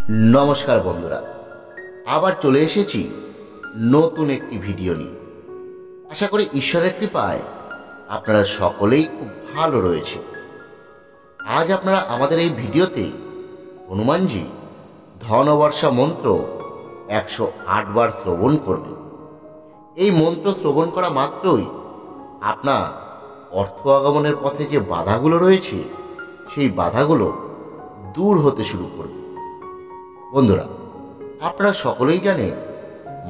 নমস্কার বন্ধুরা, আবার চলে এসেছি নতুন একটি ভিডিও নিয়ে। আশা করি ঈশ্বরের কৃপায় আপনারা সকলেই খুব ভালো রয়েছে। আজ আপনারা আমাদের এই ভিডিওতে হনুমানজি ধনবর্ষা মন্ত্র 108 বার শ্রবণ করবেন। এই মন্ত্র শ্রবণ করা মাত্রই আপনার অর্থ আগমনের পথে যে বাধাগুলো রয়েছে সেই বাধাগুলো দূর হতে শুরু করবে। বন্ধুরা, আপনারা সকলেই জানেন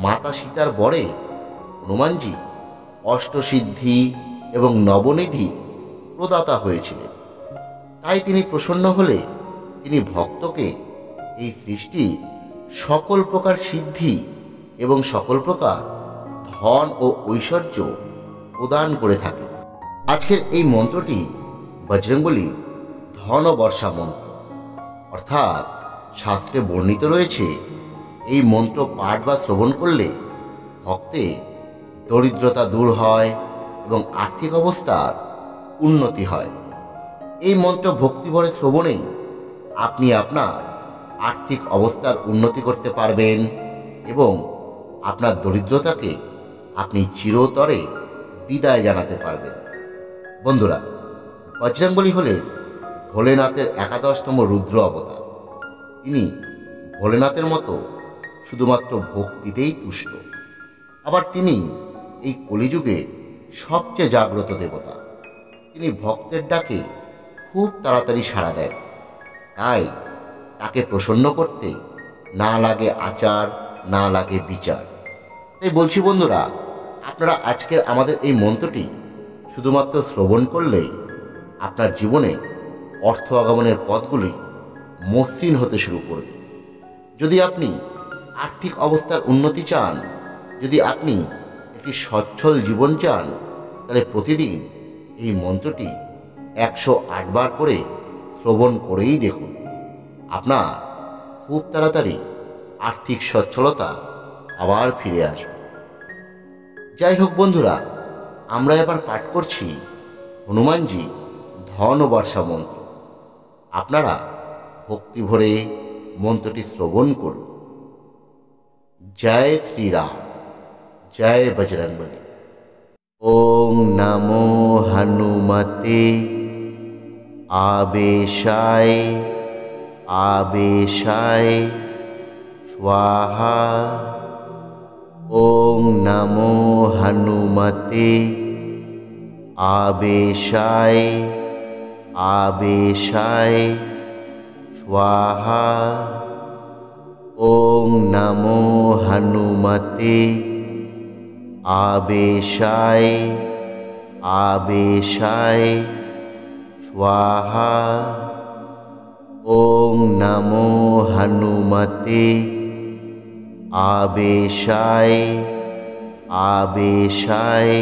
মাতা সীতার বরে হনুমানজি অষ্টসিদ্ধি এবং নবনিধি প্রদাতা হয়েছিলেন। তাই তিনি প্রসন্ন হলে তিনি ভক্তকে এই সৃষ্টি সকল প্রকার সিদ্ধি এবং সকল প্রকার ধন ও ঐশ্বর্য প্রদান করে থাকেন। আজকের এই মন্ত্রটি বজরংবলী ধনবর্ষা মন্ত্র, অর্থাৎ শাস্ত্রে বর্ণিত রয়েছে এই মন্ত্র পাঠ বা শ্রবণ করলে ভক্তের দরিদ্রতা দূর হয় এবং আর্থিক অবস্থার উন্নতি হয়। এই মন্ত্র ভক্তিভরে শ্রবণেই আপনি আপনার আর্থিক অবস্থার উন্নতি করতে পারবেন এবং আপনার দরিদ্রতাকে আপনি চিরতরে বিদায় জানাতে পারবেন। বন্ধুরা, বজরংবলী হলেন ভোলেনাথের 11তম রুদ্র অবতার। তিনি ভোলেনাথের মতো শুধুমাত্র ভক্তিতেই তুষ্ট। আবার তিনি এই কলিযুগে সবচেয়ে জাগ্রত দেবতা। তিনি ভক্তের ডাকে খুব তাড়াতাড়ি সাড়া দেন। তাই তাকে প্রসন্ন করতে না লাগে আচার, না লাগে বিচার। তাই বলছি বন্ধুরা, আপনারা আজকের আমাদের এই মন্ত্রটি শুধুমাত্র শ্রবণ করলেই আপনার জীবনে অর্থ আগমনের পথগুলি মসৃণ হতে শুরু করবে। যদি আপনি আর্থিক অবস্থার উন্নতি চান, যদি আপনি একটি সচ্ছল জীবন চান, তাহলে প্রতিদিন এই মন্ত্রটি 108 বার করে শ্রবণ করেই দেখুন। আপনার খুব তাড়াতাড়ি আর্থিক সচ্ছলতা আবার ফিরে আসবে। যাই হোক বন্ধুরা, আমরা এবার পাঠ করছি হনুমানজি ধনবর্ষা মন্ত্র। আপনারা ভক্তি ভরে মন্ত্রটি শ্রবণ করুন। জয় শ্রীরাম, জয় বজরংবলী। ওং নমো হনুমতে আবেশায় আবেশায় স্বাহা। ওং নমো হনুমতে আবেশায় আবেশায় স্বাহা। ওং নমো হনুমতে আবেশায় আবেশায় স্বাহা। ওং নমো হনুমতে আবেশায় আবেশায়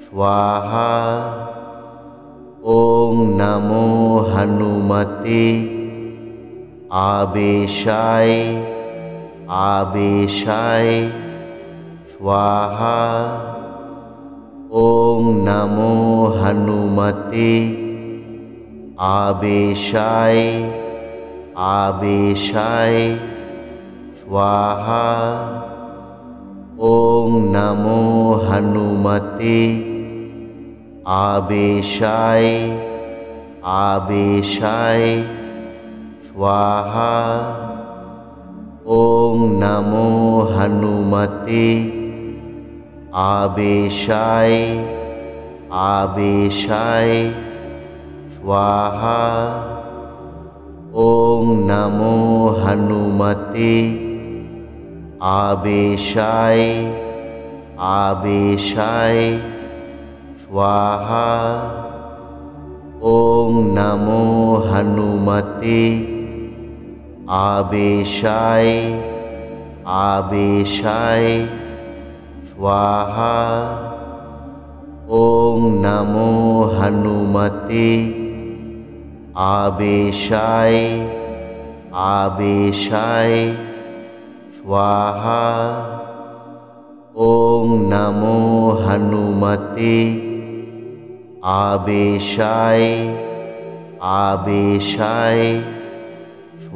স্বাহা। ওং নমো হনুমতে আবেশায় আবেশায় স্বাহা। ওং নমো হনুমতে আবেশায় আবেশায় স্বাহা। ওং নমো হনুমতে আবেশায় আবেশায় স্বাহা। ওং নমো হনুমতে আবেশায় আবেশায় স্বাহা। ওং নমো হনুমতে আবেশায় আবেশায় স্বাহা। ওং নমো হনুমতে আবেশায় আবেশায় স্বাহা। ওং নমো হনুমতে আবেশায় আবেশায় স্বাহা। ওং নমো হনুমতে আবেশায় আবেশায়